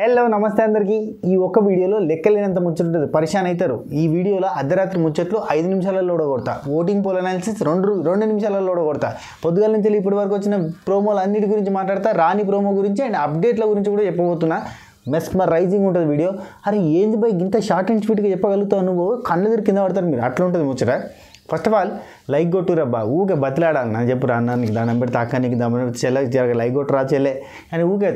Hello నమస్తే అందరికీ ఈ ఒక్క వీడియోలో లెక్కలేనంత ముచ్చట పరిశాన్ అవుతారు. ఈ వీడియోలో అర్ధరాత్రి ముచ్చట్లు 5 నిమిషాలలో ఓడగొడతా. ఓటింగ్ పోల్ అనాలిసిస్ 2 నిమిషాలలో ఓడగొడతా. పొద్దుగాల నుంచి ఇప్పటి వరకు వచ్చిన ప్రోమోలు అన్నిటి గురించి మాట్లాడతా. రాని ప్రోమో గురించి అండ్ అప్డేట్ల గురించి కూడా చెప్పబోతున్నా. మెస్మరైజింగ్ ఉంటుంది వీడియో. అరే ఏంది బై ఇంత షార్ట్ అండ్ స్వీట్గా చెప్పగలుగుతావు నువ్వు, కళ్ళు దగ్గర కింద పడతారు మీరు, అట్లా ఉంటుంది ముచ్చట. ఫస్ట్ ఆఫ్ ఆల్ లైక్ కొట్టురబ్బా, ఊకే బతిలాడాలి నా చెప్పురా అన్న, నీకు దాని పెడితే అక్క నీకు దాని చెల్ల లైక్ కొట్టురా చెల్లె అని ఊకే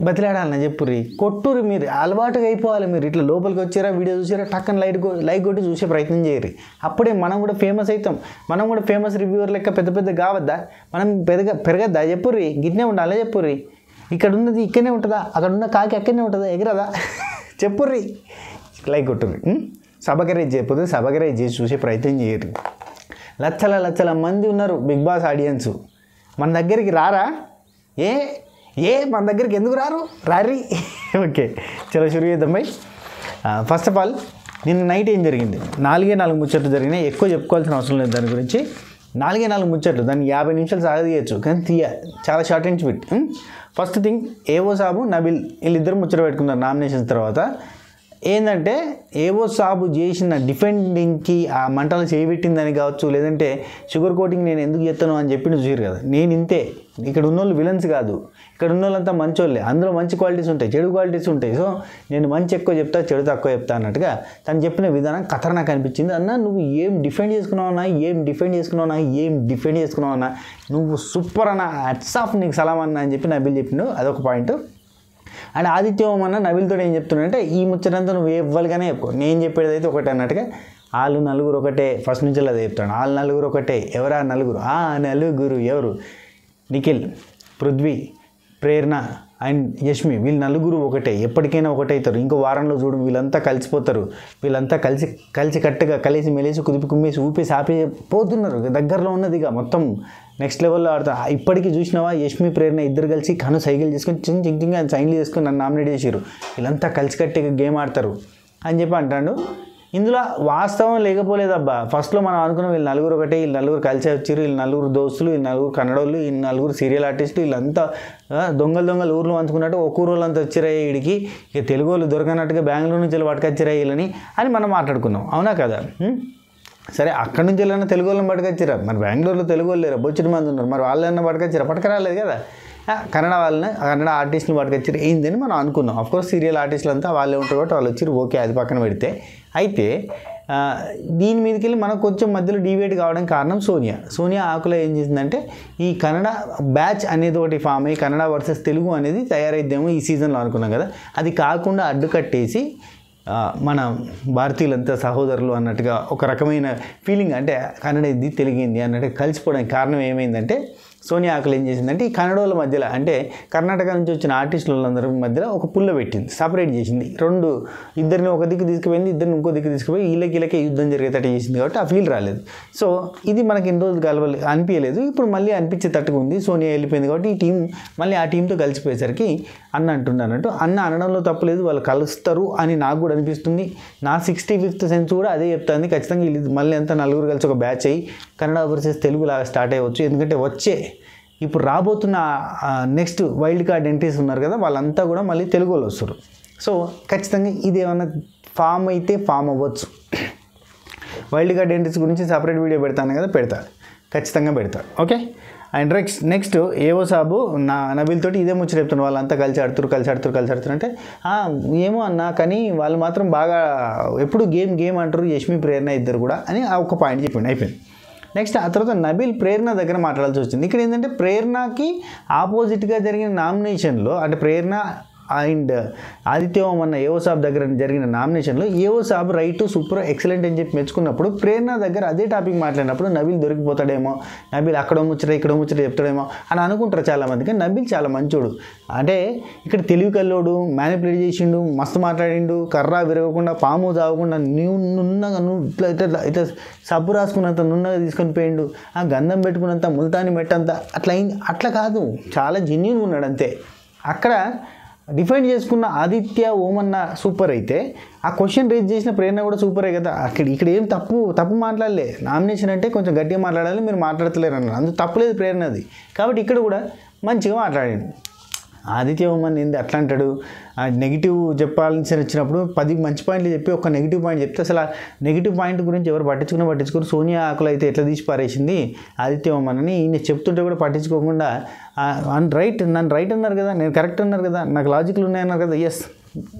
బతిలాడాలి నా చెప్పుర్రి, కొట్టురు మీరు, అలవాటుగా అయిపోవాలి మీరు. ఇట్లా లోపలికి వచ్చారా వీడియో చూసారా టక్కన లైక్ కొట్టి చూసే ప్రయత్నం చేయరు. అప్పుడే మనం కూడా ఫేమస్ అవుతాం. మనం కూడా ఫేమస్ రివ్యూవర్ లెక్క పెద్ద కావద్దా, మనం పెరగద్దా చెప్పుర్రి, గిట్నే ఉండాలి చెప్పుర్రి. ఇక్కడ ఉన్నది ఇక్కడనే ఉంటుందా, అక్కడ ఉన్న కాకి అక్కడనే ఉంటుందా, ఎగరదా చెప్పుర్రి, లైక్ కొట్టుర్రి. సబకరేజ్ చేయకపోతే సబకరేజ్ చేసి చూసే ప్రయత్నం చేయరు. లచ్చల మంది ఉన్నారు బిగ్ బాస్ ఆడియన్స్, మన దగ్గరికి రారా? మన దగ్గరికి ఎందుకు రారి ఓకే చలో షురు చేద్దాం బై. ఫస్ట్ ఆఫ్ ఆల్ నిన్న నైట్ ఏం జరిగింది, 4 ముచ్చట్లు జరిగినాయి. ఎక్కువ చెప్పుకోవాల్సిన అవసరం లేదు దాని గురించి. 4 ముచ్చట్లు, దాన్ని 50 నిమిషాలు సాగదీయచ్చు కానీ చాలా short and sweet. First thing, ఏవో సాబు నబిల్ వీళ్ళిద్దరు ముచ్చట పెట్టుకున్నారు నామినేషన్స్ తర్వాత. ఏంటంటే ఏవో సాబు చేసిన డిఫెండింగ్కి ఆ మంటలు చేయబెట్టిందని కావచ్చు, లేదంటే షుగర్ కోటింగ్ నేను ఎందుకు చేస్తాను అని చెప్పి చూసారు కదా. నేను ఇంతే, ఇక్కడ ఉన్నోళ్ళు విలన్స్ కాదు, ఇక్కడ ఉన్న వాళ్ళంతా మంచోళ్ళే. అందులో మంచి క్వాలిటీస్ ఉంటాయి, చెడు క్వాలిటీస్ ఉంటాయి. సో నేను మంచి ఎక్కువ చెప్తా, చెడు తక్కువ చెప్తా అన్నట్టుగా తను చెప్పిన విధానం ఖతర్నాక్ అనిపించింది. అన్న నువ్వు ఏం డిఫెండ్ చేసుకున్నావన్నా, నువ్వు సూపర్ అన్న, హ్యాట్స్ ఆఫ్ నీకు సలాం అన్న అని చెప్పి నబిల్ చెప్పిండు. అదొక పాయింట్. అండ్ ఆదిత్యమన్న నబిల్తో ఏం చెప్తున్నాడంటే, ఈ ముచ్చటంతా నువ్వు ఇవ్వాలిగానే చెప్పుకో, నేను చెప్పేది అయితే ఒకటే అన్నట్టుగా. వాళ్ళు నలుగురు ఒకటే, ఫస్ట్ నుంచి అదే చెప్తాను. వాళ్ళు నలుగురు ఒకటే. ఎవరా నలుగురు? నలుగురు ఎవరు? నిఖిల్, పృథ్వీ, ప్రేరణ అండ్ యష్మి, వీళ్ళు నలుగురు ఒకటే, ఎప్పటికైనా ఒకటే అవుతారు. ఇంకో వారంలో చూడు వీళ్ళంతా కలిసిపోతారు. వీళ్ళంతా కలిసి కట్టుగా కలిసి మెలేసి కుదిపి కుమ్మేసి ఊపేసి ఆపేపోతున్నారు. దగ్గరలో ఉన్నది ఇక మొత్తం నెక్స్ట్ లెవెల్లో ఆడతారు. ఇప్పటికీ చూసినావా, యష్మి ప్రేరణ ఇద్దరు కలిసి కను సైకిల్ చేసుకొని చింగ్ సైన్లు చేసుకొని నన్ను నామినేట్ చేసారు. వీళ్ళంతా కలిసి కట్టుగా గేమ్ ఆడతారు అని చెప్పి అంటాడు. ఇందులో వాస్తవం లేకపోలేదబ్బా. ఫస్ట్లో మనం అనుకున్నాం వీళ్ళు నలుగురు ఒకటే, వీళ్ళు నలుగురు కలిసి వచ్చారు, వీళ్ళు నలుగురు దోస్తులు, వీళ్ళు నలుగురు కన్నడోళ్ళు, వీళ్ళు నలుగురు సీరియల్ ఆర్టిస్టులు, వీళ్ళంతా దొంగలు ఊర్లు పంచుకున్నట్టు ఒక్క ఊరోళ్ళంతా వచ్చారాయి వీడికి, ఇక తెలుగు వాళ్ళు దొరకనట్టుగా బెంగళూరు నుంచి వెళ్ళి పట్టుకొచ్చారా వీళ్ళని అని మనం మాట్లాడుకున్నాం. అవునా కదా? సరే అక్కడి నుంచి వెళ్ళినా తెలుగు వాళ్ళని పట్టుకొచ్చారా? మరి బెంగళూరులో తెలుగు వాళ్ళు లేరా, బొచ్చుటి మంది ఉన్నారు, మరి వాళ్ళన్నా పట్టుకొచ్చారా? పట్టుకురాలేదు కదా. కన్నడ ఆర్టిస్టులు పట్టుకొచ్చారు ఏందని మనం అనుకున్నాం. అఫ్కోర్స్ సీరియల్ ఆర్టిస్టులు అంతా వాళ్ళే ఉంటారు కాబట్టి వాళ్ళు వచ్చి ఓకే, అది పక్కన పెడితే. అయితే దీని మీదకి వెళ్ళి మనకు కొంచెం మధ్యలో డివేట్ కావడానికి కారణం సోనియా ఆకులో ఏం చేసిందంటే, ఈ కన్నడ బ్యాచ్ అనేది ఒకటి ఫామ్ అయ్యి కన్నడ వర్సెస్ తెలుగు అనేది తయారైద్దేమో ఈ సీజన్లో అనుకున్నాం కదా. అది కాకుండా అడ్డుకట్టేసి మన భారతీయులంతా సహోదరులు అన్నట్టుగా ఒక రకమైన ఫీలింగ్, అంటే కన్నడ ఇది తెలుగింది అన్నట్టుగా కలిసిపోవడానికి కారణం ఏమైందంటే, సోనియా ఆకులు ఏం చేసిందంటే ఈ కన్నడోళ్ళ మధ్యలో, అంటే కర్ణాటక నుంచి వచ్చిన ఆర్టిస్టులందరి మధ్యలో ఒక పుల్ల పెట్టింది, సపరేట్ చేసింది. ఇద్దరిని ఒక దిక్కు తీసుకుపోయింది, ఇద్దరిని ఇంకో దిక్కు తీసుకుపోయి వీళ్ళకే యుద్ధం జరిగేటట్టు చేసింది. కాబట్టి ఆ ఫీల్ రాలేదు. సో ఇది మనకి ఎన్ని రోజులు అనిపించలేదు. ఇప్పుడు మళ్ళీ అనిపించే తట్టుగా ఉంది. సోనియా వెళ్ళిపోయింది కాబట్టి ఈ టీం మళ్ళీ ఆ టీంతో కలిసిపోయేసరికి అన్న అంటున్నానంటూ, అన్న అనడంలో తప్పలేదు, వాళ్ళు కలుస్తారు అని నాకు కూడా అనిపిస్తుంది. నా 65th సెన్స్ కూడా అదే చెప్తుంది. ఖచ్చితంగా వీళ్ళు మళ్ళీ అంతా నలుగురు కలిసి ఒక బ్యాచ్ అయ్యి కన్నడ వర్సెస్ తెలుగు లాగా స్టార్ట్ అయ్యవచ్చు. ఎందుకంటే ఇప్పుడు రాబోతున్న నెక్స్ట్ వైల్డ్ కార్డ్ ఎంట్రీస్ ఉన్నారు కదా, వాళ్ళంతా కూడా మళ్ళీ తెలుగు వాళ్ళు వస్తారు. సో ఖచ్చితంగా ఇది ఏమన్నా ఫామ్ అయితే ఫామ్ అవ్వచ్చు. వైల్డ్ కార్డ్ ఎంట్రీస్ గురించి సపరేట్ వీడియో పెడతాను కదా, ఖచ్చితంగా పెడతారు. ఓకే. అండ్ నెక్స్ట్ ఏవో సాబు నబిల్ తోటి ఇదే ముచ్చట చెప్తున్నారు, వాళ్ళంతా కలిసి ఆడుతున్నారు అంటే ఏమో అన్నా కానీ వాళ్ళు మాత్రం బాగా ఎప్పుడు గేమ్ అంటారు, యష్మి ప్రేరణ ఇద్దరు కూడా అని ఒక పాయింట్ చెప్పింది, అయిపోయింది. నెక్స్ట్ ఆ తర్వాత నబిల్ ప్రేరణ దగ్గర మాట్లాడాల్సి వచ్చింది. ఇక్కడ ఏంటంటే ప్రేరణకి ఆపోజిట్గా జరిగిన నామినేషన్లో, అంటే ప్రేరణ అండ్ ఆదిత్యమన్న ఏవో సాబ్ దగ్గర జరిగిన నామినేషన్లో ఏవో సాబ్ రైట్ సూపర్ ఎక్సలెంట్ అని చెప్పి మెచ్చుకున్నప్పుడు, ప్రేరణ దగ్గర అదే టాపిక్ మాట్లాడినప్పుడు నబిల్ దొరికిపోతాడేమో, నబిల్ అక్కడ ముచ్చట చెప్తాడేమో అని అనుకుంటారు చాలామందికి. నబిల్ చాలా మంచోడు, అంటే ఇక్కడ తెలివి కల్లోడు, మ్యానిపులేట్ చేసిండు, మస్తు మాట్లాడిండు, కర్ర విరగకుండా పాము తాగకుండా నున్నగా ఇట్లా సబ్బు రాసుకున్నంత నున్నగా తీసుకొని పోయిండు, ఆ గంధం పెట్టుకున్నంత ముల్తాని మెట్టంత అట్లా కాదు, చాలా జెన్యూన్గా ఉన్నాడు అంతే. అక్కడ డిఫైన్ చేసుకున్న ఆదిత్య ఓమన్న సూపర్ అయితే, ఆ క్వశ్చన్ రేజ్ చేసిన ప్రేరణ కూడా సూపరే కదా. ఇక్కడ ఏం తప్పు మాట్లాడలే. నామినేషన్ అంటే కొంచెం గట్టిగా మాట్లాడాలి, మీరు మాట్లాడతలేరు అన్నారు, అందుకు తప్పులేదు ప్రేరణది. కాబట్టి ఇక్కడ కూడా మంచిగా మాట్లాడండి. ఆదిత్య ఉమ్మన్ ఏంది అట్లా అంటాడు, నెగిటివ్ చెప్పాల్సి వచ్చినప్పుడు 10 మంచి పాయింట్లు చెప్పి ఒక నెగిటివ్ పాయింట్ చెప్తే అసలు ఆ నెగిటివ్ పాయింట్ గురించి ఎవరు పట్టించుకుని సోనియా ఆకులు అయితే ఎట్లా తీసి పారేసింది ఆదిత్య ఉమ్మన్ అని ఈయన చెప్తుంటే కూడా పట్టించుకోకుండా నన్ను రైట్ అన్నారు కదా, నేను కరెక్ట్ అన్నారు కదా, నాకు లాజిక్లు ఉన్నాయన్నారు కదా, ఎస్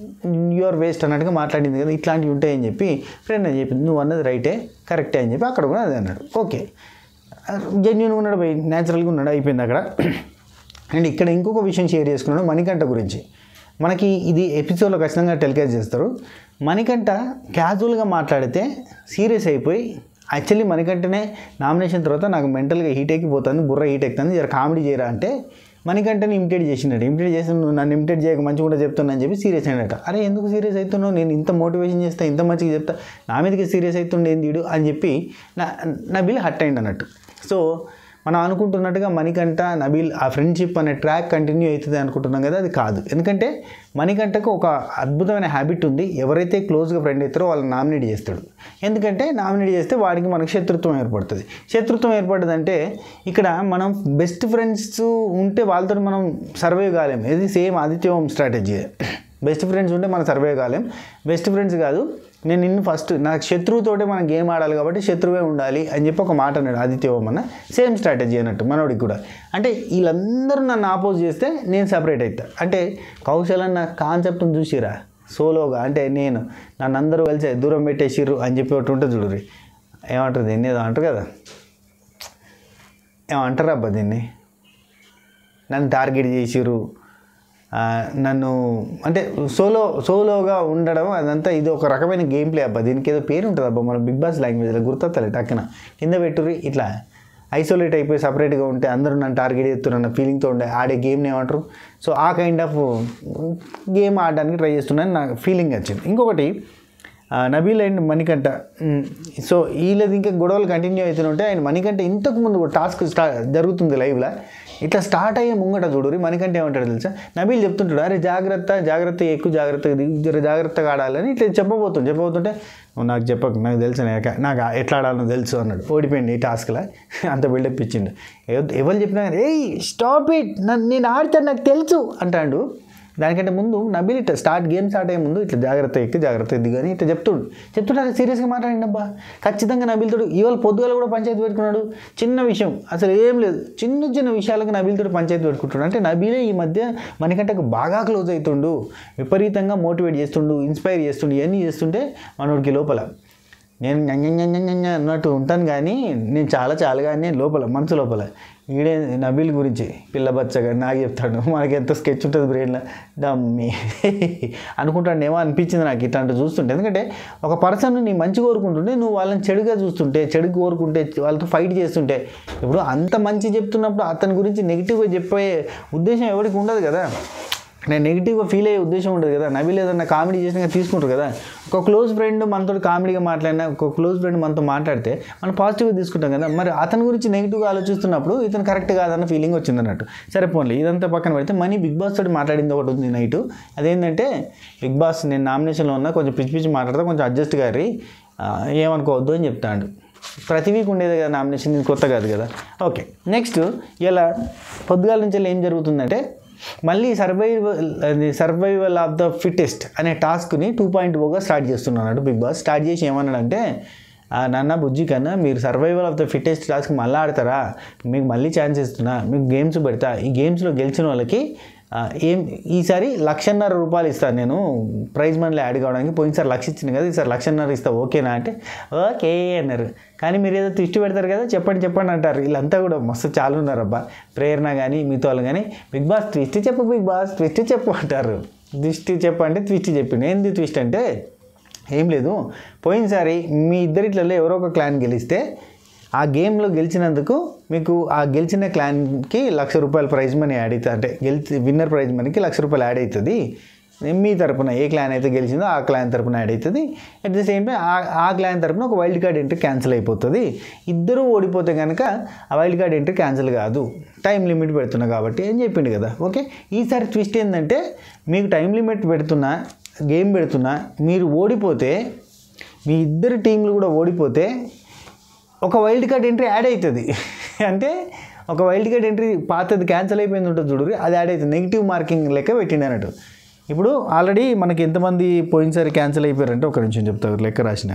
యూఆర్ వేస్ట్ అన్నట్టుగా మాట్లాడింది కదా, ఇట్లాంటివి ఉంటాయని చెప్పి ఫ్రెండ్ అని చెప్పింది, నువ్వు అన్నది రైటే కరెక్టే అని చెప్పి అక్కడ కూడా అదే అన్నాడు. ఓకే, జెన్యూన్గా ఉన్నాడు, న్యాచురల్గా ఉన్నాడు, అయిపోయింది అక్కడ. అండ్ ఇక్కడ ఇంకొక విషయం షేర్ చేసుకున్నాడు మణికంఠ గురించి. మనకి ఇది ఎపిసోడ్లో ఖచ్చితంగా టెలికాస్ట్ చేస్తారు. మణికంఠ క్యాజువల్గా మాట్లాడితే సీరియస్ అయిపోయి, యాక్చువల్లీ మణికంఠనే నామినేషన్ తర్వాత నాకు మెంటల్గా హీట్ ఎక్కిపోతుంది, బుర్ర హీట్ ఎక్కుతుంది, జర కామెడీ చేయరా అంటే మణికంఠని ఇమిటేట్ చేసినట్టు, ఇమిటేట్ చేసి నువ్వు నన్ను ఇమిటేట్ చేయక మంచిగా కూడా చెప్తున్నా అని చెప్పి సీరియస్ అయినట్ట. అరే ఎందుకు సీరియస్ అవుతున్నావు, నేను ఇంత మోటివేషన్ చేస్తా, ఇంత మంచిగా చెప్తా, నా మీదకి సీరియస్ అవుతుండే ఏంది అని చెప్పి నబీల్ హట్ అయింది అన్నట్టు. సో మనం అనుకుంటున్నట్టుగా మణికంఠ నబీల్ ఆ ఫ్రెండ్షిప్ అనే ట్రాక్ కంటిన్యూ అవుతుంది అనుకుంటున్నాం కదా, అది కాదు. ఎందుకంటే మణికంఠకు ఒక అద్భుతమైన హ్యాబిట్ ఉంది, ఎవరైతే క్లోజ్గా ఫ్రెండ్ అవుతారో వాళ్ళని నామినేట్ చేస్తాడు. ఎందుకంటే నామినేట్ చేస్తే వాడికి మనకు శత్రుత్వం ఏర్పడుతుంది. శత్రుత్వం ఏర్పడుతుందంటే ఇక్కడ మనం బెస్ట్ ఫ్రెండ్స్ ఉంటే వాళ్ళతో మనం సర్వైవ్ కాలేం. ఇది సేమ్ ఆదిత్య ఓం స్ట్రాటజీ. బెస్ట్ ఫ్రెండ్స్ ఉంటే మనం సర్వైవ్ కాలేం. బెస్ట్ ఫ్రెండ్స్ కాదు, నేను నిన్ను ఫస్ట్ నాకు శత్రువుతోటే మనం గేమ్ ఆడాలి కాబట్టి శత్రువే ఉండాలి అని చెప్పి ఒక మాట అన్నాడు ఆదిత్య ఓమన్న. సేమ్ స్ట్రాటజీ అన్నట్టు మనోడికి కూడా. అంటే వీళ్ళందరూ నన్ను ఆపోజ్ చేస్తే నేను సపరేట్ అవుతా. అంటే కౌశల్ అన్న కాన్సెప్ట్ని చూసిరా సోలోగా, అంటే నన్ను అందరూ కలిసి దూరం పెట్టేసిర్రు అని చెప్పి ఒకటి ఉంటుంది చూడరి, ఏమంటారు దీన్ని, ఏదో అంటారు కదా, ఏమంటారు అబ్బా దీన్ని, నన్ను టార్గెట్ చేసిర్రు, నన్ను అంటే సోలోగా ఉండడం అదంతా ఇది ఒక రకమైన గేమ్ ప్లే అబ్బా. దీనికి ఏదో పేరు ఉంటుంది అబ్బా, మన బిగ్ బాస్ లాంగ్వేజ్లో గుర్తొస్తలే టక్కున. కింద పెట్టుర్రి ఇట్లా ఐసోలేట్ అయిపోయి సపరేట్గా ఉంటే అందరూ నన్ను టార్గెట్ చేస్తున్న ఫీలింగ్తో ఉండే ఆడే గేమ్ని ఏమంటారు. సో ఆ కైండ్ ఆఫ్ గేమ్ ఆడడానికి ట్రై చేస్తున్నాను నాకు ఫీలింగ్ వచ్చింది. ఇంకొకటి నబీల్ అండ్ మణికంఠ, సో వీళ్ళది ఇంకా గొడవలు కంటిన్యూ అవుతూనే ఉంటే ఆయన మణికంఠ ఇంతకుముందు టాస్క్ జరుగుతుంది లైవ్లో, ఇట్లా స్టార్ట్ అయ్యే ముంగట చూడరు మణికంఠ ఏమంటాడు తెలుసా, నబీల్ చెప్తుంటాడు అరే జాగ్రత్త ఎక్కువ జాగ్రత్తగా ఆడాలని ఇట్లా చెప్పబోతుంటే నాకు చెప్పకు, నాకు తెలుసు, నాకు ఎట్లా ఆడాలో తెలుసు అన్నాడు. ఓడిపోయింది ఈ టాస్క్లో, అంత బిల్డప్ ఇచ్చిండు. ఎవరు చెప్పినా ఏయ్ స్టాప్ ఇట్, నేను ఆడితే నాకు తెలుసు అంటాడు. దానికంటే ముందు నబీల్ ఇట్లా గేమ్ స్టార్ట్ అయ్యే ముందు ఇట్లా జాగ్రత్త ఎద్ది కానీ ఇట్లా చెప్తుంటే సీరియస్గా మాట్లాడండి అబ్బా. ఖచ్చితంగా నబీల్తో ఇవాళ పొద్దుగాల కూడా పంచాయతీ పెట్టుకున్నాడు. చిన్న విషయం అసలు ఏం లేదు, చిన్న విషయాలకు నబీల్తో పంచాయతీ పెట్టుకుంటున్నాడు. అంటే నబీలే ఈ మధ్య మనకంటే బాగా క్లోజ్ అవుతుండు, విపరీతంగా మోటివేట్ చేస్తుండు, ఇన్స్పైర్ చేస్తుండు, ఇవన్నీ చేస్తుంటే మనోడికి లోపల నేను అన్నట్టు ఉంటాను కానీ నేను చాలా కానీ మనసు లోపల వీడే నబీల్ గురించి పిల్లబచ్చగా నాకు చెప్తాడు, మనకి ఎంత స్కెచ్ ఉంటుంది బ్రెయిన్లో డమ్మి అనుకుంటాడేమో అనిపించింది నాకు ఇట్లాంటి చూస్తుంటే. ఎందుకంటే ఒక పర్సన్ నీ మంచి కోరుకుంటుంటే నువ్వు వాళ్ళని చెడుగా చూస్తుంటే, చెడు కోరుకుంటే, వాళ్ళతో ఫైట్ చేస్తుంటే, ఇప్పుడు అంత మంచి చెప్తున్నప్పుడు అతని గురించి నెగిటివ్గా చెప్పే ఉద్దేశం ఎవరికి ఉండదు కదా, నేను నెగిటివ్గా ఫీల్ అయ్యే ఉద్దేశం ఉండదు కదా. నబీల్ ఏదన్నా కామెడీ చేసినా తీసుకుంటారు కదా. ఒక క్లోజ్ ఫ్రెండ్ మనతో కామెడీగా మాట్లాడినా, ఒక క్లోజ్ ఫ్రెండ్ మనతో మాట్లాడితే మనం పాజిటివ్గా తీసుకుంటాం కదా. మరి అతని గురించి నెగిటివ్గా ఆలోచిస్తున్నప్పుడు ఇతను కరెక్ట్ కాదన్న ఫీలింగ్ వచ్చింది అన్నట్టు. సరే పోన్లే ఇదంతా పక్కన పెడితే మనీ బిగ్ బాస్ తోటి మాట్లాడింది ఒకటి ఉంది నైటు. అదేంటంటే బిగ్ బాస్ నేను నామినేషన్లో ఉన్నా, కొంచెం పిచ్చి మాట్లాడతా, కొంచెం అడ్జస్ట్ గారి ఏమనుకోవద్దు అని చెప్తాడు. ప్రతి వీక్ ఉండేది కదా నామినేషన్, ఇది కొత్త కాదు కదా. ఓకే, నెక్స్ట్ ఇలా పొద్దుగాల నుంచి ఏం జరుగుతుందంటే మళ్ళీ సర్వైవల్ ఆఫ్ ద ఫిట్టెస్ట్ అనే టాస్క్ని 2.0గా స్టార్ట్ చేస్తున్నాడు బిగ్ బాస్. స్టార్ట్ చేసి ఏమన్నాడంటే నాన్న బుజ్జి కన్నా మీరు survival of the fittest task మళ్ళీ ఆడతారా, మీకు మళ్ళీ ఛాన్స్ ఇస్తున్నా, మీకు గేమ్స్ పెడతా, ఈ గేమ్స్లో గెలిచిన వాళ్ళకి ఈసారి ₹1,50,000 ఇస్తాను నేను ప్రైజ్ మనీలో యాడ్ కావడానికి. పోయినసారి 1,00,000 ఇచ్చింది కదా, ఈసారి ₹1,50,000 ఇస్తా, ఓకేనా అంటే ఓకే అన్నారు. కానీ మీరు ఏదో ట్విస్ట్ పెడతారు కదా, చెప్పండి అంటారు. వీళ్ళంతా కూడా మస్తు చాలా ఉన్నారు అబ్బా, ప్రేరణ కానీ మిగతా వాళ్ళు కానీ. బిగ్ బాస్ ట్విస్ట్ చెప్పు, బిగ్ బాస్ ట్విస్ట్ చెప్పు అంటారు. ట్విస్ట్ చెప్పంటే ట్విస్ట్ చెప్పిండు. ఏంది ట్విస్ట్ అంటే ఏం లేదు, పోయినసారి మీ ఇద్దరిట్లలో ఎవరో ఒక క్లాన్ గెలిస్తే ఆ గేమ్లో గెలిచినందుకు మీకు ఆ గెలిచిన క్లాన్కి ₹1,00,000 ప్రైజ్ మనీ యాడ్ అవుతుంది. అంటే విన్నర్ ప్రైజ్ మనీకి ₹1,00,000 యాడ్ అవుతుంది. మీ తరపున ఏ క్లాన్ అయితే గెలిచిందో ఆ క్లాన్ తరపున యాడ్ అవుతుంది. అట్ ది సేమ్ టైం ఆ క్లాన్ తరపున ఒక వైల్డ్ కార్డ్ ఎంట్రీ క్యాన్సిల్ అయిపోతుంది. ఇద్దరు ఓడిపోతే కనుక ఆ వైల్డ్ కార్డ్ ఎంట్రీ క్యాన్సిల్ కాదు, టైం లిమిట్ పెడుతున్నా కాబట్టి అని చెప్పిండు కదా. ఓకే, ఈసారి ట్విస్ట్ ఏంటంటే మీకు టైం లిమిట్ పెడుతున్నా, గేమ్ పెడుతున్నా, మీరు ఓడిపోతే, మీ ఇద్దరు టీంలు కూడా ఓడిపోతే ఒక వైల్డ్ కార్డ్ ఎంట్రీ యాడ్ అవుతుంది. అంటే ఒక వైల్డ్ కార్డ్ ఎంట్రీ పాతది క్యాన్సిల్ అయిపోయింది ఉంటుంది చూడు, అది యాడ్ అవుతుంది, నెగిటివ్ మార్కింగ్ లెక్క పెట్టింది అన్నట్టు. ఇప్పుడు ఆల్రెడీ మనకి ఎంతమంది పోయినసారి క్యాన్సిల్ అయిపోయారంటే ఒక నిమిషం చెప్తా, లెక్క రాసిన.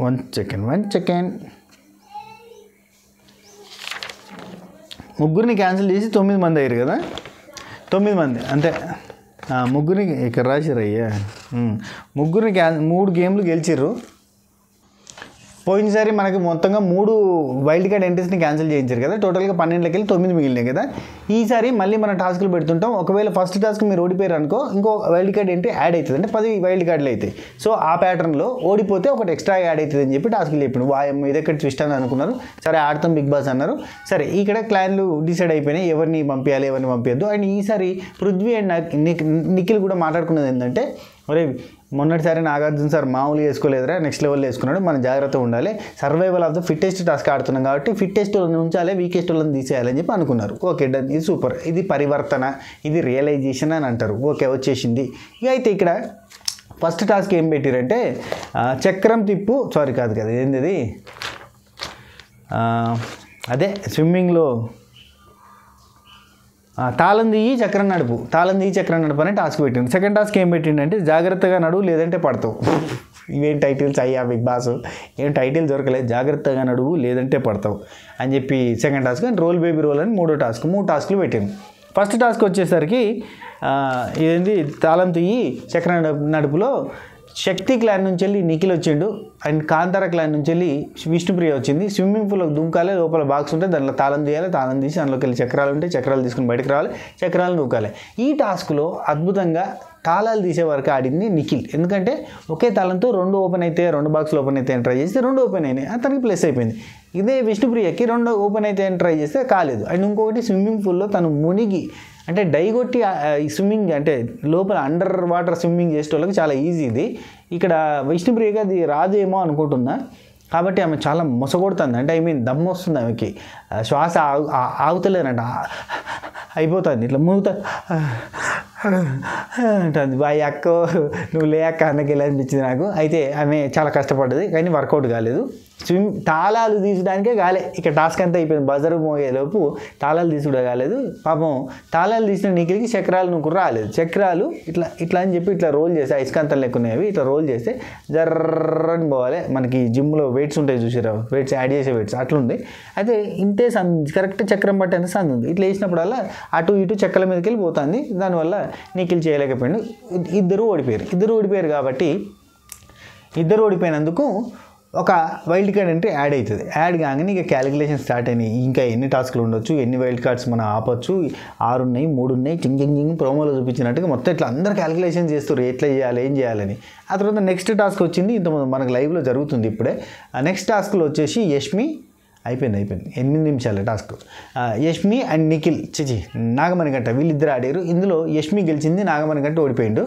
వన్ సెకండ్ ముగ్గురిని క్యాన్సిల్ చేసి 9 మంది అయ్యారు కదా, 9 మంది అంటే ముగ్గురిని ఇక్కడ రాశారు అయ్యా, ముగ్గురిని 3 గేమ్లు గెలిచిర్రు. పోయినసారి మనకి మొత్తంగా 3 వైల్డ్ కార్డ్ ఎంట్రీస్ని క్యాన్సిల్ చేయించారు కదా, టోటల్గా 12 వెళ్ళి 9 మిగిలినాయి కదా. ఈసారి మళ్ళీ మనం టాస్క్లు పెడుతుంటాం. ఒకవేళ ఫస్ట్ టాస్క్ మీరు ఓడిపోయారు అనుకో, ఇంకో వైల్డ్ కార్డ్ ఎంట్రీ యాడ్ అవుతుంది, అంటే 10 వైల్డ్ కార్డులు అవుతాయి. సో ఆ ప్యాటర్న్లో ఓడిపోతే ఒకటి ఎక్స్ట్రా యాడ్ అవుతుంది అని చెప్పి టాస్క్లు చెప్పాడు. ఇది ఎక్కడ ట్విస్ట్ అని అనుకున్నారు, సరే ఆడతాం బిగ్ బాస్ అన్నారు. సరే ఇక్కడ క్లాన్లు డిసైడ్ అయిపోయినాయి, ఎవరిని పంపించాలి ఎవరిని పంపించద్దు. అండ్ ఈసారి పృథ్వీ అండ్ నిఖిల్ కూడా మాట్లాడుకున్నది ఏంటంటే, ఒరే మొన్నటిసారి నాగార్జున సార్ మామూలుగా వేసుకోలేదురా, నెక్స్ట్ లెవెల్లో వేసుకున్నాడు, మనం జాగ్రత్తగా ఉండాలి, survival of the fittest task ఆడుతున్నాం కాబట్టి ఫిట్టెస్ట్ ఉంచాలి, వీకెస్ట్ వాళ్ళని తీసేయాలని చెప్పి అనుకున్నారు. ఓకే డన్, ఇది సూపర్, ఇది పరివర్తన, ఇది రియలైజేషన్ అని అంటారు. ఓకే వచ్చేసింది. ఇక అయితే ఇక్కడ ఫస్ట్ టాస్క్ ఏం పెట్టారంటే చక్రం తిప్పు, సారీ కాదు కదా ఏంది అదే స్విమ్మింగ్లో తాళం తీయి చక్రం నడుపు, తాళం తీయి చక్రం నడుపు అనే టాస్క్ పెట్టిండు. సెకండ్ టాస్క్ ఏం పెట్టిండంటే జాగ్రత్తగా నడువు లేదంటే పడతావు. ఇవేం టైటిల్స్ అయ్యా బిగ్ బాస్, ఏం టైటిల్ దొరకలేదు, జాగ్రత్తగా నడువు లేదంటే పడతావు అని చెప్పి second task. And roll baby roll అని 3వ టాస్క్, 3 టాస్క్లు పెట్టిండు. ఫస్ట్ టాస్క్ వచ్చేసరికి ఇదేంటి తాళం తీయి చక్రం నడుపులో శక్తి క్లాన్ నుంచి వెళ్ళి నిఖిల్ వచ్చిండు, అండ్ కాంతార క్లాన్ నుంచి వెళ్ళి విష్ణుప్రియ వచ్చింది. స్విమ్మింగ్ పూల్లోకి దుంకాలి, లోపల బాక్స్ ఉంటే దాంట్లో తాళం తీయాలి, తాళం తీసి అందులోకి వెళ్ళి చక్రాలు ఉంటే చక్రాలు తీసుకుని బయటకు రావాలి, చక్రాలు దూకాలి. ఈ టాస్క్లో అద్భుతంగా తాళాలు తీసే వరకు ఆడింది నిఖిల్. ఎందుకంటే ఒకే తాళంతో 2 ఓపెన్ అయితే 2 బాక్స్లు ఓపెన్ అయితే ట్రై చేస్తే 2 ఓపెన్ అయినాయి, అతనికి ప్లస్ అయిపోయింది. ఇదే విష్ణుప్రియకి 2 ఓపెన్ అయితే ట్రై చేస్తే కాలేదు. అండ్ ఇంకొకటి స్విమ్మింగ్ పూల్లో తను మునిగి అంటే డైగొట్టి స్విమ్మింగ్ అంటే లోపల అండర్ వాటర్ స్విమ్మింగ్ చేసే వాళ్ళకి చాలా ఈజీ ఇది. ఇక్కడ విష్ణుప్రియకి అది రాదేమో అనుకుంటున్నా, కాబట్టి ఆమె చాలా మొసగొడుతుంది, అంటే దమ్ము వస్తుంది ఆమెకి, శ్వాస ఆగుతలేనంట, అయిపోతుంది ఇట్లా మూగుతా అంటుంది. బాయ్ అక్క నువ్వు లే అక్క అన్నకి ఎలా అనిపించింది నాకు. అయితే ఆమె చాలా కష్టపడ్డది కానీ వర్కౌట్ కాలేదు. తాళాలు తీసడానికే కాలే, ఇక టాస్క్ అంతా అయిపోయింది. బజర్ మోగేలోపు తాళాలు తీసుడా కాలేదు. పాపం తాళాలు తీసిన నిఖిల్కి చక్రాలు నువ్వు రాలేదు. చక్రాలు ఇట్లా ఇట్లా అని చెప్పి ఇట్లా రోల్ చేస్తే ఐస్కాంతం లేకునేవి ఇట్లా రోల్ చేస్తే జర్రని పోవాలి. మనకి జిమ్లో వెయిట్స్ ఉంటాయి చూసారా, వెయిట్స్ యాడ్ చేసే వెయిట్స్ అట్లుంది. అయితే ఇంతే కరెక్ట్ చక్రం బట్టి అంత సంది ఉంది. ఇట్లా వేసినప్పుడల్లా అటు ఇటు చెక్కల మీదకి వెళ్ళి పోతుంది. దానివల్ల నిఖిల్ చేయలేకపోయాడు. ఇద్దరు ఓడిపోయారు కాబట్టి ఇద్దరు ఓడిపోయినందుకు ఒక వైల్డ్ కార్డ్ ఎంట్రీ యాడ్ అవుతుంది. యాడ్ కాగానే ఇక క్యాలిక్యులేషన్ స్టార్ట్ అయినాయి. ఇంకా ఎన్ని టాస్క్లు ఉండొచ్చు, ఎన్ని వైల్డ్ కార్డ్స్ మనం ఆపొచ్చు, 6 ఉన్నాయి 3 ఉన్నాయి, చింగ్ ప్రోమోలో చూపించినట్టుగా మొత్తం ఇట్లా అందరూ క్యాలిక్యులేషన్ చేస్తారు ఎట్లా చేయాలి ఏం చేయాలని. ఆ తర్వాత నెక్స్ట్ టాస్క్ వచ్చింది, ఇంతకుముందు మనకు లైవ్లో జరుగుతుంది ఇప్పుడే. ఆ నెక్స్ట్ టాస్క్లో వచ్చేసి యష్మి అయిపోయింది 8 నిమిషాల టాస్క్. యష్మి అండ్ నిఖిల్ నాగమణిగంట వీళ్ళిద్దరు ఆడారు. ఇందులో యష్మి గెలిచింది, నాగమణిగంట ఓడిపోయిండు.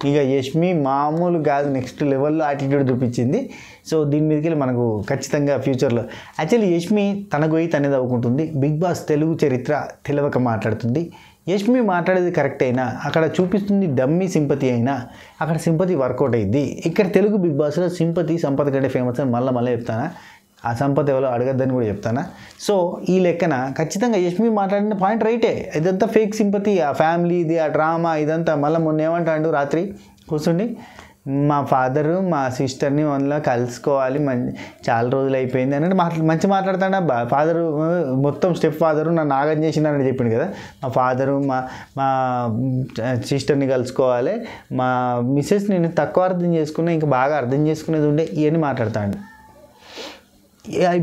ఇక యష్మి మామూలు కాదు, నెక్స్ట్ లెవెల్లో యాటిట్యూడ్ చూపించింది. సో దీని మీదకి వెళ్ళి మనకు ఖచ్చితంగా ఫ్యూచర్లో యాక్చువల్లీ యష్మి తన గొయ్యి తనే తవ్వుకుంటుంది. బిగ్ బాస్ తెలుగు చరిత్ర తెలవక మాట్లాడుతుంది. యష్మి మాట్లాడేది కరెక్ట్ అయినా అక్కడ చూపిస్తుంది డమ్మీ సింపతి అయినా అక్కడ సింపతి వర్కౌట్ అయ్యింది. ఇక్కడ తెలుగు బిగ్ బాస్లో సింపతి సంపద కంటే ఫేమస్ అని మళ్ళీ చెప్తానా, ఆ సంపద ఎవరో అడగద్దని కూడా చెప్తానా. సో ఈ లెక్కన ఖచ్చితంగా యష్మి మాట్లాడిన పాయింట్ రైటే. ఇదంతా ఫేక్ సింపతి, ఆ ఫ్యామిలీ ఇది ఆ డ్రామా ఇదంతా. మళ్ళీ మొన్న ఏమంటాడు రాత్రి కూర్చుండి, మా ఫాదరు మా సిస్టర్ని అందులో కలుసుకోవాలి చాలా రోజులు అయిపోయింది అని మంచి మాట్లాడతాడా. ఫాదరు మొత్తం స్టెప్ ఫాదరు నన్ను ఆగం చేసిందని చెప్పిండు కదా. మా ఫాదరు మా సిస్టర్ని కలుసుకోవాలి, మా మిస్సెస్ నేను తక్కువ అర్థం చేసుకున్నా ఇంకా బాగా అర్థం చేసుకునేది ఉండే ఇవన్నీ మాట్లాడతాడు.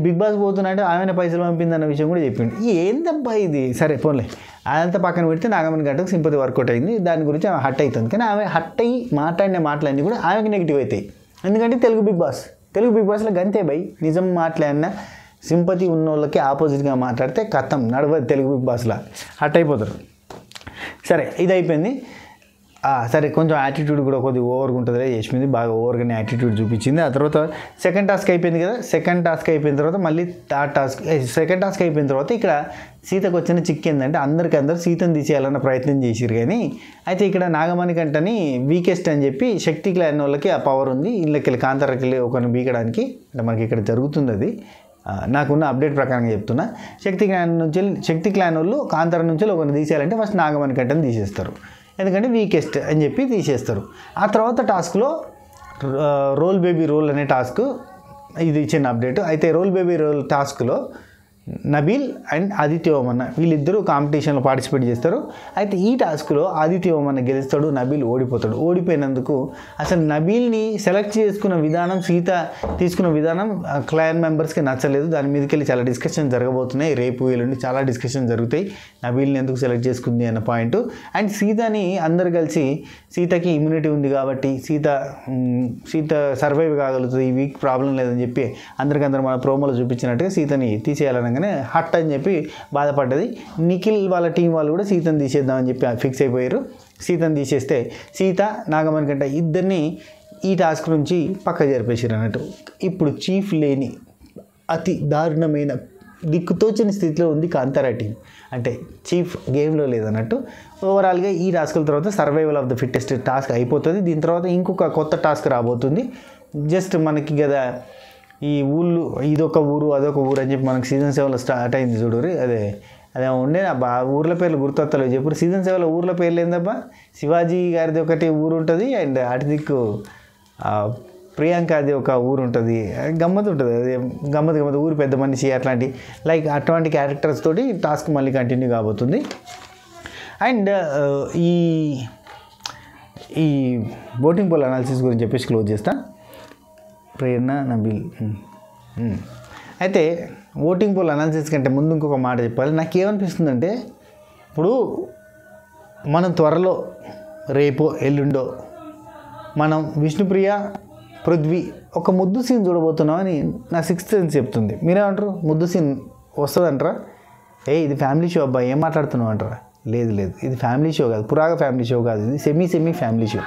బిగ్ బాస్ పోతున్నట్టు ఆమె పైసలు పంపిందన్న విషయం కూడా చెప్పిండు. ఏందబ్బా ఇది, సరే పోన్లే అదంతా పక్కన పెడితే నాగమణి గంటకు సింపతి వర్కౌట్ అయింది. దాని గురించి ఆమె హట్ అవుతుంది. కానీ ఆమె హట్ అయ్యి మాట్లాడిన మాటలన్నీ కూడా ఆమెకి నెగిటివ్ అవుతాయి. ఎందుకంటే తెలుగు బిగ్ బాస్లో గంతే బై, నిజం మాట్లాడినా సింపతి ఉన్న వాళ్ళకి ఆపోజిట్గా మాట్లాడితే కథం నడవదు. తెలుగు బిగ్ బాస్లో హట్ అయిపోతారు. సరే ఇది అయిపోయింది. సరే కొంచెం యాటిట్యూడ్ కూడా కొద్దిగా ఓవర్గా ఉంటుందిలే, యష్మిది బాగా ఓవర్గానే యాటిట్యూడ్ చూపించింది. ఆ తర్వాత సెకండ్ టాస్క్ అయిపోయింది కదా, సెకండ్ టాస్క్ అయిపోయిన తర్వాత మళ్ళీ థర్డ్ టాస్క్, సెకండ్ టాస్క్ అయిపోయిన తర్వాత ఇక్కడ సీతకు వచ్చిన చిక్కు ఏంటంటే అందరూ సీతను తీసేయాలన్న ప్రయత్నం చేసిరు. కానీ అయితే ఇక్కడ నాగమణి కంటని వీకెస్ట్ అని చెప్పి శక్తి క్లాన్ వాళ్ళకి ఆ పవర్ ఉంది, ఇళ్ళకి కాంతారకి ఒకరిని బీకడానికి. అంటే మనకి ఇక్కడ జరుగుతుంది అది, నాకున్న అప్డేట్ ప్రకారంగా చెప్తున్నా. శక్తి క్లాన్ వాళ్ళు కాంతార నుంచి ఒకరిని తీసేయాలంటే ఫస్ట్ నాగమణి కంటని తీసేస్తారు, ఎందుకంటే వీకెస్ట్ అని చెప్పి తీసేస్తారు. ఆ తర్వాత టాస్క్లో రోల్ బేబీ రోల్ అనే టాస్క్, ఇది చిన్న అప్డేట్. అయితే రోల్ బేబీ రోల్ టాస్క్లో నబీల్ అండ్ ఆదిత్య ఓమన్న వీళ్ళిద్దరూ కాంపిటీషన్లో పార్టిసిపేట్ చేస్తారు. అయితే ఈ టాస్క్లో ఆదిత్య ఓమన్న గెలుస్తాడు, నబీల్ ఓడిపోతాడు. ఓడిపోయినందుకు అసలు నబీల్ని సెలెక్ట్ చేసుకున్న విధానం, సీత తీసుకున్న విధానం క్లాన్ మెంబర్స్కి నచ్చలేదు. దాని మీదకి వెళ్ళి చాలా డిస్కషన్ జరగబోతున్నాయి, రేపు ఎల్లుండి చాలా డిస్కషన్ జరుగుతాయి నబీల్ని ఎందుకు సెలెక్ట్ చేసుకుంది అన్న పాయింట్. అండ్ సీతని అందరు కలిసి సీతకి ఇమ్యూనిటీ ఉంది కాబట్టి సీత సర్వైవ్ కాగలుగుతుంది, ఈ వీక్ ప్రాబ్లం లేదని చెప్పి అందరికందరూ మన ప్రోమోలో చూపించినట్టుగా సీతని తీసేయాలని హట్ అని చెప్పి బాధపడ్డది. నిఖిల్ వాళ్ళ టీం వాళ్ళు కూడా సీతను తీసేద్దామని చెప్పి ఫిక్స్ అయిపోయారు. సీతను తీసేస్తే సీత నాగమణి కంట ఇద్దరిని ఈ టాస్క్ నుంచి పక్క జరిపేసారు అన్నట్టు. ఇప్పుడు చీఫ్ లేని అతి దారుణమైన దిక్కుతోచని స్థితిలో ఉంది కాంతారా టీం. అంటే చీఫ్ గేమ్లో లేదన్నట్టు. ఓవరాల్గా ఈ టాస్క్ల తర్వాత survival of the fittest task అయిపోతుంది. దీని తర్వాత ఇంకొక కొత్త టాస్క్ రాబోతుంది. జస్ట్ మనకి కదా ఈ ఊళ్ళు, ఇదొక ఊరు అదొక ఊరు అని చెప్పి మనకి సీజన్ 7లో స్టార్ట్ అయింది చూడరు. అదే ఉండే అబ్బా, ఊర్ల పేర్లు గుర్తొత్తలేవు చెప్పుడు. సీజన్ 7లో ఊర్ల పేర్లు ఏందబ్బా, శివాజీ గారిది ఒకటి ఊరు ఉంటుంది, అండ్ అటు దిక్కు ప్రియాంకది ఒక ఊరు ఉంటుంది, గమ్మత్ ఉంటుంది. అది గమ్మత్ ఊరు పెద్ద మనిషి అట్లాంటి అటువంటి క్యారెక్టర్స్ తోటి టాస్క్ మళ్ళీ కంటిన్యూ కాబోతుంది. అండ్ ఈ ఓటింగ్ పోల్ అనాలిసిస్ గురించి చెప్పేసి క్లోజ్ చేస్తా. ప్రేరణ నబీల్ అయితే ఓటింగ్ పోల్ అనాలిసిస్ కంటే ముందు ఇంకొక మాట చెప్పాలి. నాకేమనిపిస్తుందంటే, ఇప్పుడు మనం త్వరలో రేపో ఎల్లుండో మనం విష్ణుప్రియ పృథ్వీ ఒక ముద్దు సీన్ చూడబోతున్నామని నా సిక్స్త్ సెన్స్ చెప్తుంది. మీరేమంటారు? ముద్దు సీన్ వస్తుందంటారా? ఇది ఫ్యామిలీ షో అబ్బాయి ఏం మాట్లాడుతున్నావు అంటారా? లేదు ఇది ఫ్యామిలీ షో కాదు, పురాగ ఫ్యామిలీ షో కాదు, ఇది సెమీ ఫ్యామిలీ షో.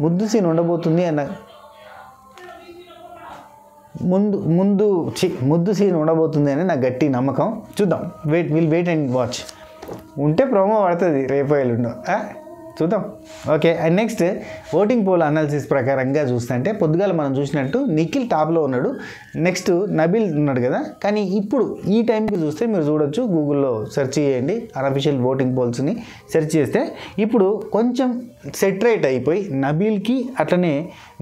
ముద్దు సీన్ ఉండబోతుంది అన్న ముద్దు సీన్ ఉండబోతుంది అని నాకు గట్టి నమ్మకం. చూద్దాం, విల్ వెయిట్ అండ్ వాచ్. ఉంటే ప్రోమో పడుతుంది రేపు ఎల్లుండో, చూద్దాం. Okay. And next voting poll analysis ప్రకారంగా చూస్తుంటే పొద్దుగాల మనం చూసినట్టు నిఖిల్ టాప్లో ఉన్నాడు, నెక్స్ట్ నబీల్ ఉన్నాడు కదా. కానీ ఇప్పుడు ఈ టైంకి చూస్తే మీరు చూడొచ్చు, గూగుల్లో సెర్చ్ చేయండి అన్అఫీషియల్ ఓటింగ్ పోల్స్ని సెర్చ్ చేస్తే ఇప్పుడు కొంచెం సెటరేట్ అయిపోయి నబీల్కి అట్లనే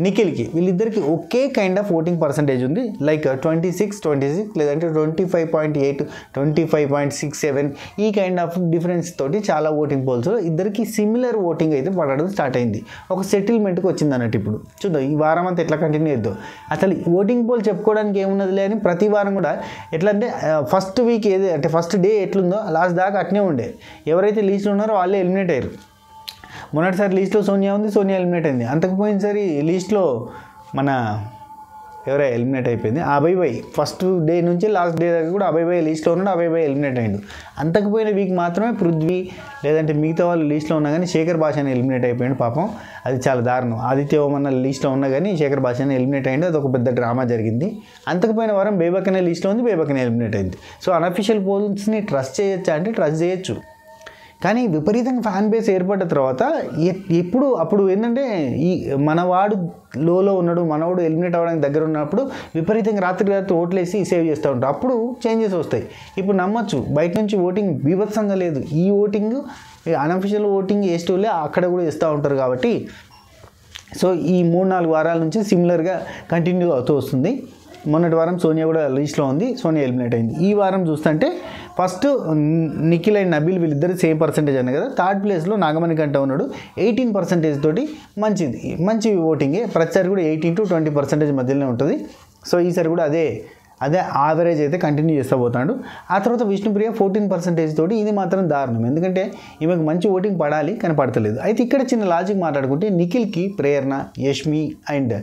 నిఖిల్కి వీళ్ళిద్దరికి ఒకే కైండ్ ఆఫ్ ఓటింగ్ పర్సంటేజ్ ఉంది. 26 లేదంటే 25.8 25.67 ఈ కైండ్ ఆఫ్ డిఫరెన్స్ తోటి చాలా ఓటింగ్ పోల్స్ ఇద్దరికి సిమిలర్ ఓటింగ్ అయితే పడడం స్టార్ట్ అయింది. ఒక సెటిల్మెంట్కి వచ్చింది అన్నట్టు. ఇప్పుడు చూద్దాం ఈ వారం అంతా ఎట్లా కంటిన్యూ చేద్దాం. అసలు ఓటింగ్ పోల్ చెప్పుకోవడానికి ఏమున్నదిలే అని ప్రతి వారం కూడా ఎట్లా అంటే ఫస్ట్ వీక్ ఏది అంటే ఫస్ట్ డే ఎట్లుందో లాస్ట్ దాకా అట్నే ఉండే. ఎవరైతే లీస్ట్లో ఉన్నారో వాళ్ళే ఎలిమినేట్ అయ్యారు. మొన్నటిసారి లీస్ట్లో సోనియా ఉంది, సోనియా ఎలిమినేట్ అయింది. అంతకుపోయినసారి లీస్ట్లో మన ఎవరై ఎలిమినేట్ అయిపోయింది అభయ్. ఫస్ట్ డే నుంచి లాస్ట్ డే దాకా కూడా అభయ్ లీస్ట్లో ఉన్నాడు, అభయ్ ఎలిమినేట్ అయ్యిండు. అంతకుపోయిన వీక్ మాత్రమే పృథ్వీ లేదంటే మిగతా వాళ్ళు లీస్ట్లో ఉన్నా కానీ శేఖర్ భాషని ఎలిమినేట్ అయిపోయాడు. పాపం అది చాలా దారుణం. ఆదిత్య ఓమన్న లీస్ట్లో ఉన్నా కానీ శేఖర్ భాషని ఎలిమినేట్ అయ్యిండు. అది ఒక పెద్ద డ్రామా జరిగింది. అంతకుపోయిన వారం బేబక్కనే లీస్ట్లో ఉంది, బేబక్కనే ఎలిమినేట్ అయింది. సో అన్అఫీషియల్ పోల్స్ని ట్రస్ట్ చేయొచ్చా అంటే ట్రస్ట్ చేయొచ్చు. కానీ విపరీతంగా ఫ్యాన్ బేస్ ఏర్పడ్డ తర్వాత అప్పుడు ఏంటంటే ఈ మనవాడు లోలో ఉన్నాడు, మనవాడు ఎలిమినేట్ అవ్వడానికి దగ్గర ఉన్నప్పుడు విపరీతంగా రాత్రి ఓట్లేసి సేవ్ చేస్తూ ఉంటారు. అప్పుడు చేంజెస్ వస్తాయి. ఇప్పుడు నమ్మచ్చు, బయట నుంచి ఓటింగ్ బీభత్సంగా లేదు. ఈ ఓటింగ్ అన్అఫీషియల్ ఓటింగ్ వేసేటోళ్ళే అక్కడ కూడా ఇస్తూ ఉంటారు. కాబట్టి సో ఈ 3-4 వారాల నుంచి సిమిలర్గా కంటిన్యూ అవుతూ వస్తుంది. మొన్నటి వారం సోనియా కూడా లీస్ట్లో ఉంది, సోనియా ఎలిమినేట్ అయింది. ఈ వారం చూస్తుంటే ఫస్ట్ నిఖిల్ అండ్ నబీల్ వీళ్ళిద్దరు సేమ్ పర్సెంటేజ్ అన్న కదా. థర్డ్ ప్లేస్లో నాగమణి కంట ఉన్నాడు 18% తోటి. మంచి ఓటింగే. ప్రతిసారి కూడా 18 to 20% మధ్యలోనే ఉంటుంది. సో ఈసారి కూడా అదే యావరేజ్ అయితే కంటిన్యూ చేస్తూ పోతాడు. ఆ తర్వాత విష్ణుప్రియ 14% తోటి. ఇది మాత్రం దారుణం, ఎందుకంటే ఈమెకు మంచి ఓటింగ్ పడాలి కానీ పడతలేదు. అయితే ఇక్కడ చిన్న లాజిక్ మాట్లాడుకుంటే నిఖిల్కి ప్రేరణ, యష్మి అండ్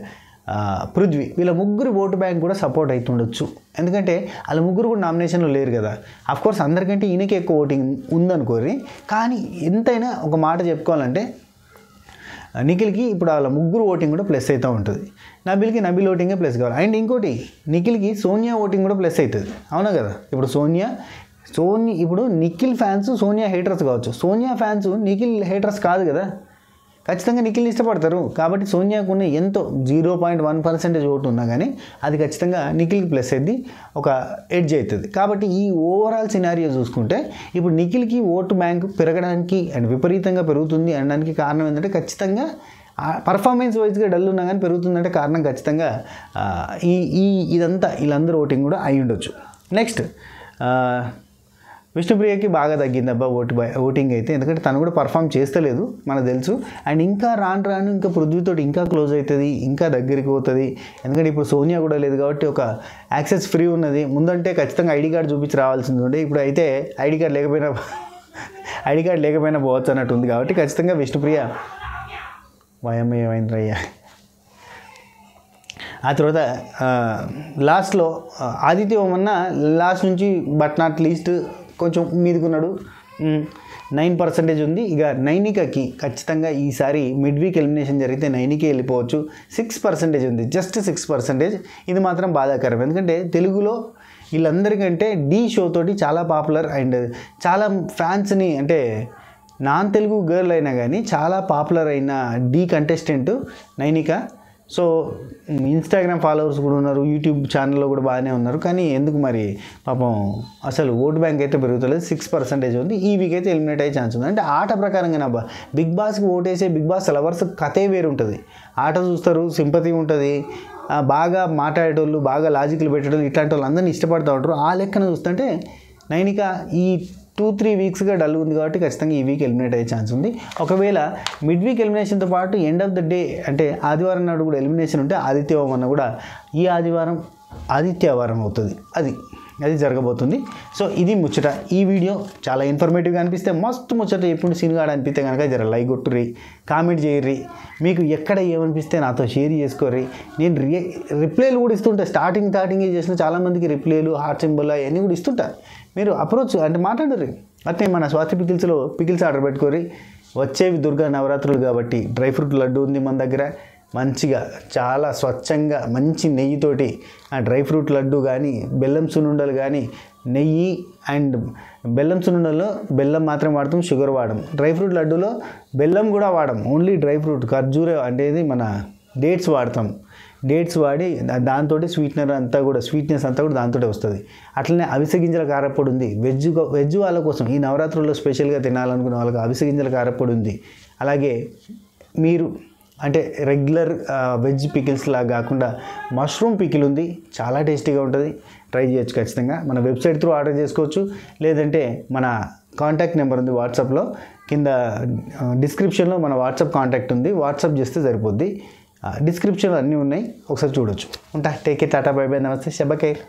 పృథ్వీ వీళ్ళ ముగ్గురు ఓటు బ్యాంక్ కూడా సపోర్ట్ అవుతుండొచ్చు. ఎందుకంటే వాళ్ళ ముగ్గురు కూడా నామినేషన్లో లేరు కదా. అఫ్కోర్స్ అందరికంటే ఈయనకే ఎక్కువ ఓటింగ్ ఉందనుకోరి. కానీ ఎంతైనా ఒక మాట చెప్పుకోవాలంటే నిఖిల్కి ఇప్పుడు వాళ్ళ ముగ్గురు ఓటింగ్ కూడా ప్లస్ అవుతూ ఉంటుంది. నబిల్ ఓటింగే ప్లస్ కావాలి. అండ్ ఇంకోటి నిఖిల్కి సోనియా ఓటింగ్ కూడా ప్లస్ అవుతుంది. అవునా కదా? ఇప్పుడు ఇప్పుడు నిఖిల్ ఫ్యాన్స్ సోనియా హేటర్స్ కావచ్చు, సోనియా ఫ్యాన్స్ నిఖిల్ హేటర్స్ కాదు కదా, ఖచ్చితంగా నిఖిల్ని ఇష్టపడతారు. కాబట్టి సోనియాకున్న ఎంతో 0.1% ఓటు ఉన్నా కానీ అది ఖచ్చితంగా నిఖిల్కి ప్లస్ అయింది, ఒక ఎడ్జ్ అవుతుంది. కాబట్టి ఈ ఓవరాల్ సినారియో చూసుకుంటే ఇప్పుడు నిఖిల్కి ఓటు బ్యాంక్ పెరగడానికి అండ్ విపరీతంగా పెరుగుతుంది అనడానికి కారణం ఏంటంటే ఖచ్చితంగా పర్ఫార్మెన్స్ వైజ్గా డల్ ఉన్నా కానీ పెరుగుతుందంటే కారణం ఖచ్చితంగా ఇదంతా వీళ్ళందరూ ఓటింగ్ కూడా అయి ఉండొచ్చు. నెక్స్ట్ విష్ణుప్రియకి బాగా తగ్గింది అబ్బా ఓటింగ్ అయితే, ఎందుకంటే తను కూడా పర్ఫామ్ చేస్తలేదు మనకు తెలుసు. అండ్ ఇంకా రాను ఇంకా పృథ్వీతోటి ఇంకా క్లోజ్ అవుతుంది, ఇంకా దగ్గరికి పోతుంది. ఎందుకంటే ఇప్పుడు సోనియా కూడా లేదు కాబట్టి ఒక యాక్సెస్ ఫ్రీ ఉన్నది. ముందంటే ఖచ్చితంగా ఐడి కార్డు చూపించి రావాల్సింది ఉండే, ఇప్పుడు అయితే ఐడి కార్డు లేకపోయినా పోవచ్చు అన్నట్టు ఉంది. కాబట్టి ఖచ్చితంగా విష్ణుప్రియ ఏమైందయ్యా. ఆ తర్వాత లాస్ట్లో ఆదిత్య ఓమన్న లాస్ట్ నుంచి బట్ నాట్ లీస్ట్ కొంచెం మీదుకున్నాడు, 9% ఉంది. ఇక నైనికకి ఖచ్చితంగా ఈసారి మిడ్ వీక్ ఎలిమినేషన్ జరిగితే నైనికే వెళ్ళిపోవచ్చు. 6% ఉంది, జస్ట్ 6%. ఇది మాత్రం బాధాకరం, ఎందుకంటే తెలుగులో వీళ్ళందరికంటే ఢీ షో తోటి చాలా పాపులర్ అండ్ చాలా ఫ్యాన్స్ని, అంటే నాన్ తెలుగు గర్ల్ అయినా కానీ చాలా పాపులర్ అయిన Dhee contestant Nainika. So Instagram followers కూడా ఉన్నారు, యూట్యూబ్ ఛానల్లో కూడా బాగానే ఉన్నారు. కానీ ఎందుకు మరి పాపం అసలు ఓట్ బ్యాంక్ అయితే పెరుగుతలేదు, 6% ఉంది. ఈ వీక్ అయితే ఎలిమినేట్ అయ్యే ఛాన్స్ ఉంది. అంటే ఆట ప్రకారంగా అబ్బా బిగ్ బాస్కి ఓటేసే బిగ్ బాస్ లవర్స్ కథే వేరు ఉంటుంది. ఆట చూస్తారు, సింపతి ఉంటుంది, బాగా మాట్లాడేటోళ్ళు, బాగా లాజిక్లు పెట్టేటోళ్ళు, ఇట్లాంటి వాళ్ళు అందరినీ ఇష్టపడుతూ ఉంటారు. ఆ లెక్కన చూస్తుంటే నైనిక ఈ 2-3 వీక్స్గా డల్ ఉంది కాబట్టి ఖచ్చితంగా ఈ వీక్ ఎలిమినేట్ అయ్యే ఛాన్స్ ఉంది. ఒకవేళ మిడ్ వీక్ ఎలిమినేషన్తో పాటు ఎండ్ ఆఫ్ ద డే అంటే ఆదివారం నాడు కూడా ఎలిమినేషన్ ఉంటే ఆదిత్య ఓమన్న కూడా ఈ ఆదివారం ఆదిత్యవారం అవుతుంది, అది జరగబోతుంది. సో ఇది ముచ్చట. ఈ వీడియో చాలా ఇన్ఫర్మేటివ్గా అనిపిస్తే మస్తు ముచ్చట ఎప్పుడు సీన్గా అనిపిస్తే కనుక జర లైక్ కొట్టుర్రి, కామెంట్ చేయర్రి, మీకు ఎక్కడ ఏమనిపిస్తే నాతో షేర్ చేసుకోర్రి. నేను రిప్లైలు కూడా ఇస్తుంటా, స్టార్టింగ్ చేసిన చాలామందికి రిప్లైలు, హార్ట్ సింబల్ అవన్నీ కూడా ఇస్తుంటా. మీరు అప్రోచ్ అంటే మాట్లాడర్రి. అట్నే మన స్వాతి పికిల్స్ ఆర్డర్ పెట్టుకోర్రి. వచ్చేవి దుర్గా నవరాత్రులు కాబట్టి డ్రై ఫ్రూట్ లడ్డు ఉంది మన దగ్గర, మంచిగా చాలా స్వచ్ఛంగా మంచి నెయ్యితోటి ఆ డ్రై ఫ్రూట్ లడ్డు కానీ, బెల్లం సున్నుండలు కానీ, నెయ్యి అండ్ బెల్లం సున్నుండలో బెల్లం మాత్రం వాడతాం, షుగర్ వాడడం. డ్రై ఫ్రూట్ లడ్డులో బెల్లం కూడా వాడడం, ఓన్లీ డ్రై ఫ్రూట్ ఖర్జూర అంటే మన డేట్స్ వాడతాం. డేట్స్ వాడి దాంతో స్వీట్నెస్ అంతా కూడా దాంతో వస్తుంది. అట్లనే అవిసె గింజల కారప్పొడి ఉంది. వెజ్ వాళ్ళ కోసం ఈ నవరాత్రుల్లో స్పెషల్గా తినాలనుకునే వాళ్ళకి అవిసె గింజల కారప్పొడి ఉంది. అలాగే మీరు అంటే రెగ్యులర్ వెజ్ పికిల్స్ లాగా కాకుండా మష్రూమ్ పికిల్ ఉంది, చాలా టేస్టీగా ఉంటుంది, ట్రై చేయొచ్చు ఖచ్చితంగా. మన వెబ్సైట్ త్రూ ఆర్డర్ చేసుకోవచ్చు, లేదంటే మన కాంటాక్ట్ నెంబర్ ఉంది వాట్సాప్లో, కింద డిస్క్రిప్షన్లో మన వాట్సాప్ కాంటాక్ట్ ఉంది, వాట్సాప్ చేస్తే సరిపోద్ది. డిస్క్రిప్షన్లో అన్నీ ఉన్నాయి, ఒకసారి చూడొచ్చు. ఉంటా. Take care, Tata, by by, నమస్తే, శుభ ఖైర్.